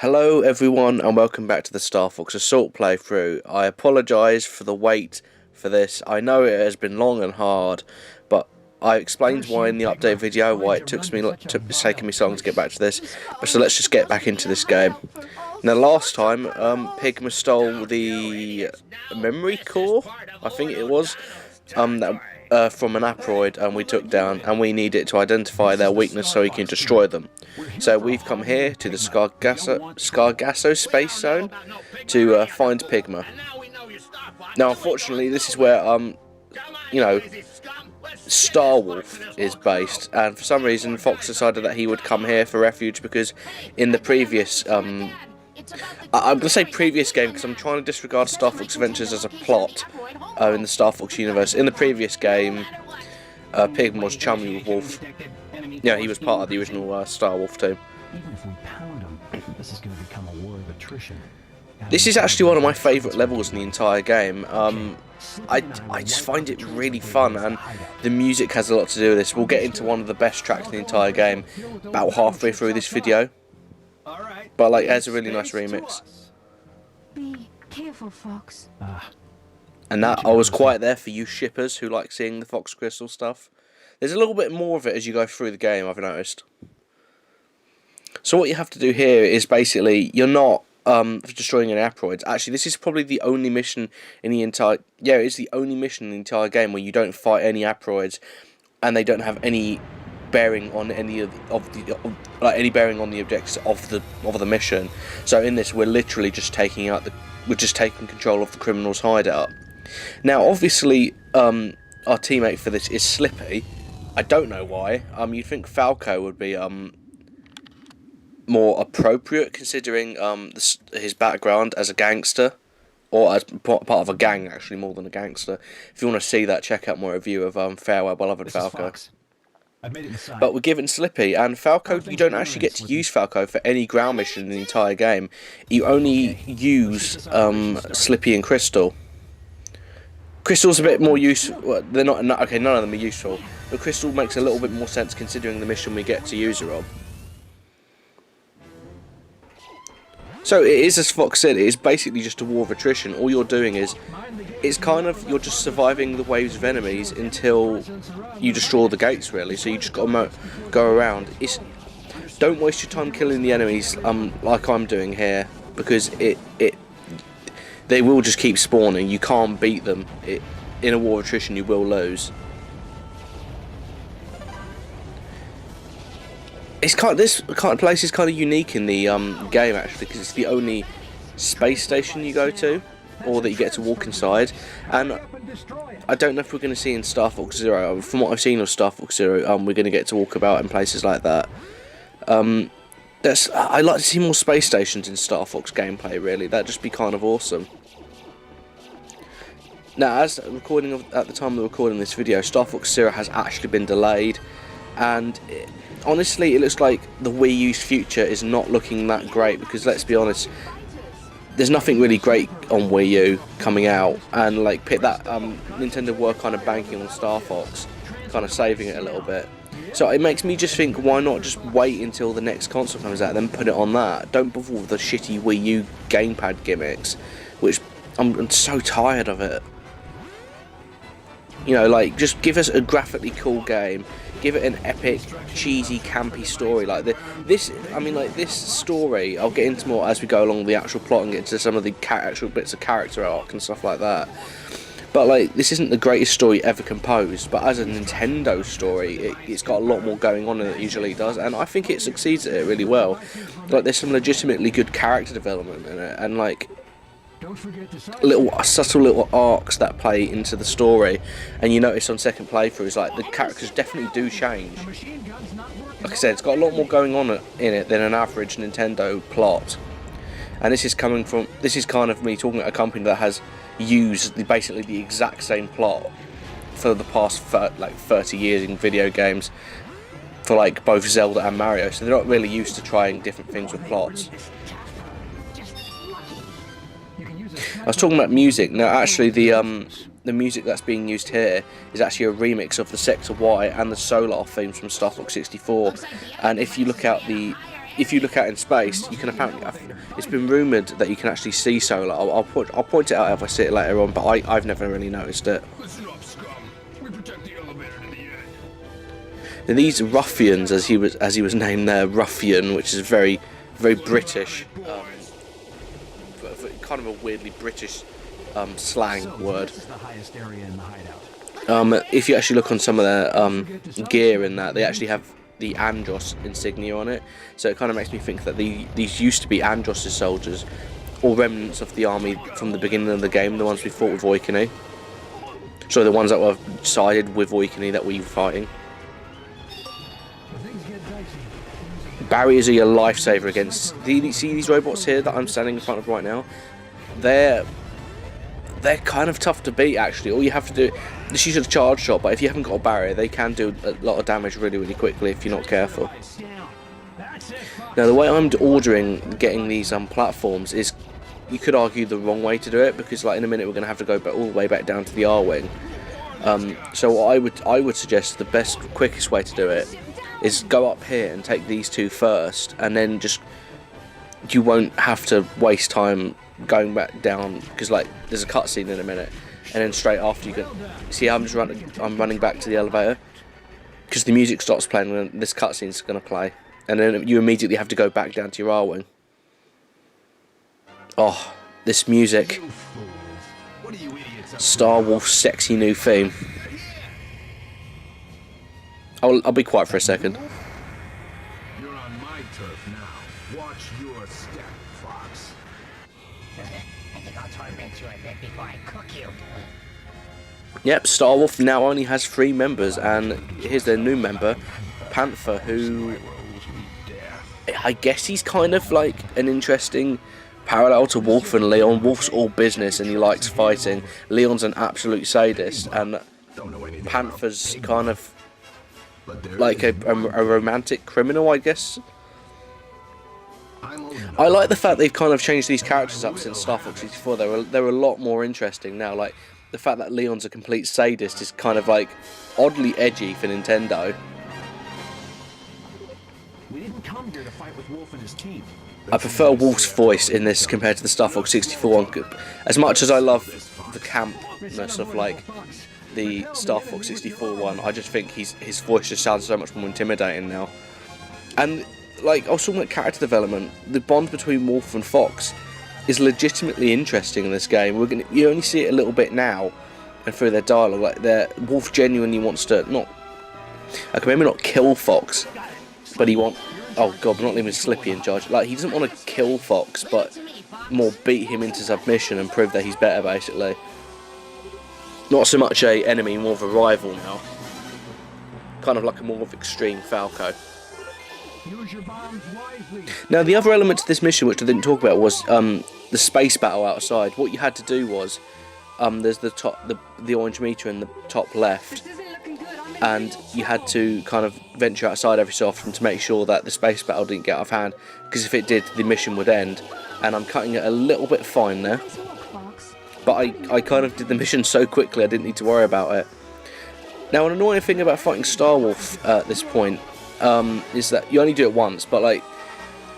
Hello everyone and welcome back to the Star Fox Assault playthrough. I apologise for the wait for this. I know it has been long and hard, but I explained why in the update video why it's taken me so long to get back to this. But so let's just get back into this game. Now last time Pigma stole the memory core, I think it was, from an aproid, and we took down, and we need it to identify their weakness so we can destroy them. So we've come here to the Scargasso space zone to find Pigma. Now unfortunately this is where Starwolf is based, and for some reason Fox decided that he would come here for refuge because in the previous I'm going to say previous game because I'm trying to disregard Star Fox Adventures as a plot in the Star Fox universe. In the previous game, Pigma was chummy with Wolf. Yeah, he was part of the original Star Wolf team. Even if we pound him, this is going to become a war of attrition. This is actually one of my favourite levels in the entire game. I just find it really fun, and the music has a lot to do with this. We'll get into one of the best tracks in the entire game about halfway through this video. But like, it has a really nice remix. Be careful, Fox. And that, I was quite there for you shippers who like seeing the Fox Crystal stuff. There's a little bit more of it as you go through the game, I've noticed. So what you have to do here is basically, you're not destroying any aproids. Actually, this is probably the only mission in the entire... Yeah, it's the only mission in the entire game where you don't fight any aproids, and they don't have any bearing on any any bearing on the objectives of the mission. So in this, we're literally just taking control of the criminal's hideout. Now, obviously, our teammate for this is Slippy. I don't know why. You'd think Falco would be more appropriate considering his background as a gangster, or as part of a gang, actually, more than a gangster. If you want to see that, check out my review of Farewell Beloved Falco. But we're given Slippy, and Falco, you don't actually get to use Falco for any ground mission in the entire game. You only use Slippy and Crystal. Crystal's a bit more useful. Well, they're not. Okay, none of them are useful. But Crystal makes a little bit more sense considering the mission we get to use her on. So it is, as Fox said, it is basically just a war of attrition. All you're doing is, it's kind of, you're just surviving the waves of enemies until you destroy the gates, really. So you just got to go around. Don't waste your time killing the enemies like I'm doing here, because they will just keep spawning. You can't beat them. In a war of attrition, you will lose. This kind of place is kind of unique in the game, actually, because it's the only space station you go to, or that you get to walk inside. And I don't know if we're going to see in Star Fox Zero. From what I've seen of Star Fox Zero, we're going to get to walk about in places like that. I'd like to see more space stations in Star Fox gameplay, really. That'd just be kind of awesome. Now, at the time of the recording of this video, Star Fox Zero has actually been delayed, and honestly, it looks like the Wii U's future is not looking that great, because let's be honest, there's nothing really great on Wii U coming out, and like Nintendo were kind of banking on Star Fox, kind of saving it a little bit. So it makes me just think, why not just wait until the next console comes out, then put it on that? Don't bother with the shitty Wii U gamepad gimmicks, which I'm so tired of it. You know, like, just give us a graphically cool game. Give it an epic, cheesy, campy story. Like this story, I'll get into more as we go along the actual plot and get into some of the actual bits of character arc and stuff like that. But like, this isn't the greatest story ever composed, but as a Nintendo story, it's got a lot more going on than it usually does, and I think it succeeds at it really well. Like, there's some legitimately good character development in it, and like subtle little arcs that play into the story, and you notice on second playthroughs, like, the characters definitely do change. Like I said, it's got a lot more going on in it than an average Nintendo plot, and this is kind of me talking about a company that has used basically the exact same plot for the past 30 years in video games, for like both Zelda and Mario, so they're not really used to trying different things with plots. I was talking about music. Now, actually, the music that's being used here is actually a remix of the Sector Y and the Solar themes from Star Fox 64. And if you look out the if you look out in space, you can apparently. It's been rumoured that you can actually see solar. I'll point it out if I see it later on, but I've never really noticed it. Listen up, scum. We protect the elevator to the end. Now, these ruffians, as he was named there, ruffian, which is very British, kind of a weirdly British slang word. This is the highest area in the hideout. If you actually look on some of their gear in that, they actually have the Andros insignia on it, so it kind of makes me think that these used to be Andros' soldiers, or remnants of the army from the beginning of the game, the ones we fought with Oikini. So the ones that were sided with Oikini that we were fighting. Barriers are your lifesaver against. See these robots here that I'm standing in front of right now? They're kind of tough to beat, actually. All you have to do, just use a charge shot, but if you haven't got a barrier, they can do a lot of damage really quickly if you're not careful. Now, the way I'm getting these platforms is, you could argue, the wrong way to do it, because like in a minute we're going to have to go all the way back down to the R-wing. So what I would suggest the best, quickest way to do it is go up here and take these two first, and then you won't have to waste time going back down, because like there's a cutscene in a minute, and then straight after you can see I'm running back to the elevator, because the music stops playing and this cutscene's going to play, and then you immediately have to go back down to your R-wing. Oh, this music, Star Wolf's sexy new theme. I'll be quiet for a second. You're on my turf now. Watch your step, Fox. I think I'll torment you a bit before I cook you. Yep, Star Wolf now only has 3 members, and here's their new member, Panther, who I guess he's kind of like an interesting parallel to Wolf and Leon. Wolf's all business and he likes fighting. Leon's an absolute sadist, and Panther's kind of like a romantic criminal, I guess. I like the fact they've kind of changed these characters up since Star Fox 64. They're a lot more interesting now. Like the fact that Leon's a complete sadist is kind of like oddly edgy for Nintendo. We didn't come here to fight with Wolf and his team. I prefer Wolf's voice in this compared to the Star Fox 64 one. As much as I love the campness of like the Star Fox 64 one, I just think his voice just sounds so much more intimidating now. And like I was talking about character development, the bond between Wolf and Fox is legitimately interesting in this game. You only see it a little bit now, and through their dialogue, like Wolf genuinely wants to maybe not kill Fox, but oh god, we're not leaving Slippy in charge. Like he doesn't want to kill Fox, but more beat him into submission and prove that he's better, basically. Not so much a enemy, more of a rival now. Kind of like a more of extreme Falco. Now the other element to this mission, which I didn't talk about, was the space battle outside. What you had to do was, there's the orange meter in the top left, and you had to kind of venture outside every so often to make sure that the space battle didn't get out of hand, because if it did, the mission would end. And I'm cutting it a little bit fine there, but I kind of did the mission so quickly I didn't need to worry about it. Now an annoying thing about fighting Star Wolf at this point is that you only do it once, but like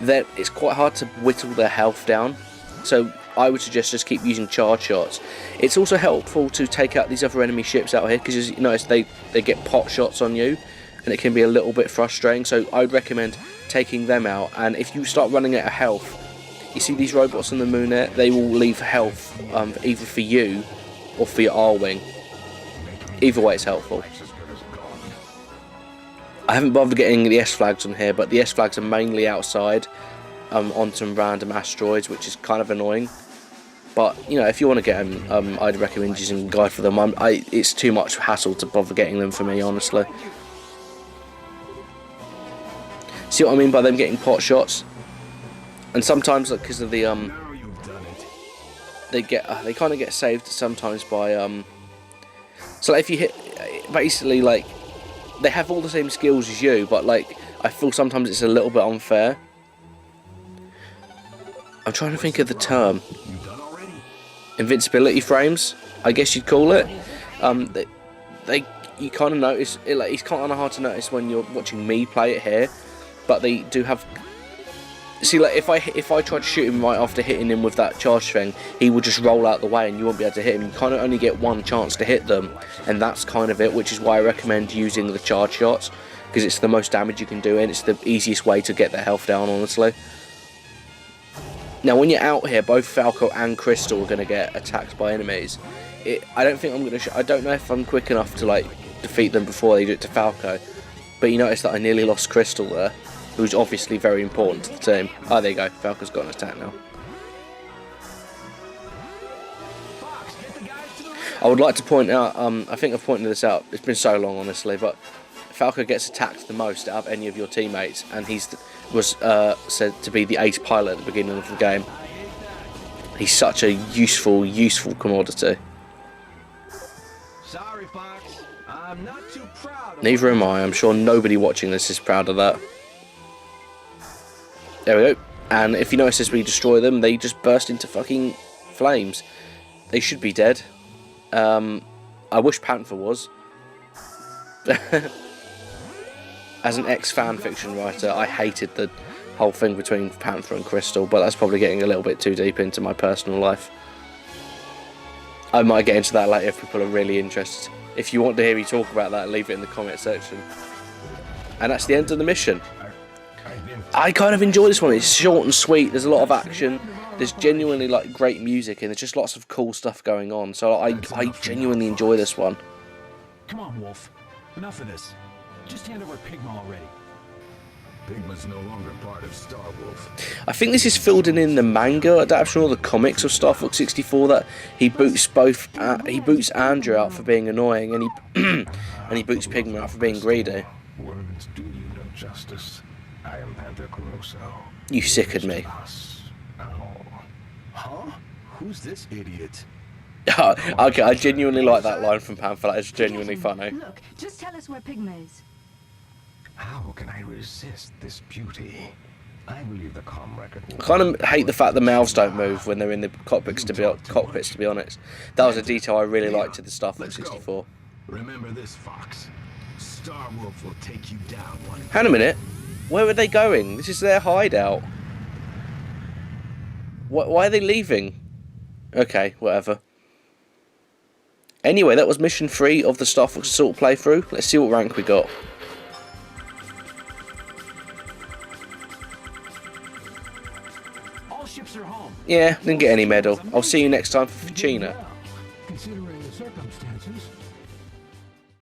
it's quite hard to whittle their health down, so I would suggest just keep using charge shots. It's also helpful to take out these other enemy ships out here, because as you notice they get pot shots on you, and it can be a little bit frustrating, so I would recommend taking them out. And if you start running out of health, you see these robots on the moon there, they will leave health either for you or for your R-wing. Either way it's helpful. I haven't bothered getting the S-flags on here, but the S-flags are mainly outside on some random asteroids, which is kind of annoying. But, you know, if you want to get them, I'd recommend using a guide for them. It's too much hassle to bother getting them for me, honestly. See what I mean by them getting pot shots? And sometimes, because of the they kind of get saved sometimes by so like if you hit, basically like they have all the same skills as you, but like I feel sometimes it's a little bit unfair. I'm trying to think of the term. Invincibility frames, I guess you'd call it. You kind of notice it, like it's kind of hard to notice when you're watching me play it here, but they do have See, like if I tried to shoot him right after hitting him with that charge thing, he would just roll out the way and you won't be able to hit him. You kind of only get one chance to hit them, and that's kind of it, which is why I recommend using the charge shots, because it's the most damage you can do and it's the easiest way to get their health down, honestly. Now when you're out here, both Falco and Crystal are going to get attacked by enemies. I don't think I'm going to I don't know if I'm quick enough to like defeat them before they do it to Falco, but you notice that I nearly lost Crystal there, who's obviously very important to the team. Oh, there you go. Falco's got an attack now. I would like to point out, I think I've pointed this out, it's been so long honestly, but Falco gets attacked the most out of any of your teammates, and was said to be the ace pilot at the beginning of the game. He's such a useful commodity. Sorry, Fox. I'm not too proud of Neither am I. I'm sure nobody watching this is proud of that. There we go. And if you notice as we destroy them, they just burst into fucking flames. They should be dead. I wish Panther was. As an ex-fanfiction writer, I hated the whole thing between Panther and Crystal, but that's probably getting a little bit too deep into my personal life. I might get into that later if people are really interested. If you want to hear me talk about that, leave it in the comment section. And that's the end of the mission. I kind of enjoy this one. It's short and sweet. There's a lot of action. There's genuinely like great music, and there's just lots of cool stuff going on. So I genuinely enjoy this one. Come on, Wolf. Enough of this. Just hand over Pigma already. Pigma's no longer part of Star Wolf. I think this is filled in the manga adaptation or the comics of Star Fox 64 that he boots Andrew out for being annoying, and he boots Pigma out for being greedy. Words do you no justice. I am Panther Colosso. You sickened me. Huh? Who's this idiot? Okay, I genuinely like that line from Panther. That is genuinely funny. Look, just tell us where Pigma is. How can I resist this beauty? I believe the comm record will... I kind of hate the fact the mouths don't move when they're in the cockpits, to be honest. That was a detail I really liked to the Star Fox 64. Remember this, Fox. Star Wolf will take you down one. Hang on a minute. Where are they going? This is their hideout. Why are they leaving? Okay, whatever. Anyway, that was mission 3 of the Star Fox Assault playthrough. Let's see what rank we got. All ships are home. Yeah, didn't get any medal. I'll see you next time for Fuchina. Considering the circumstances.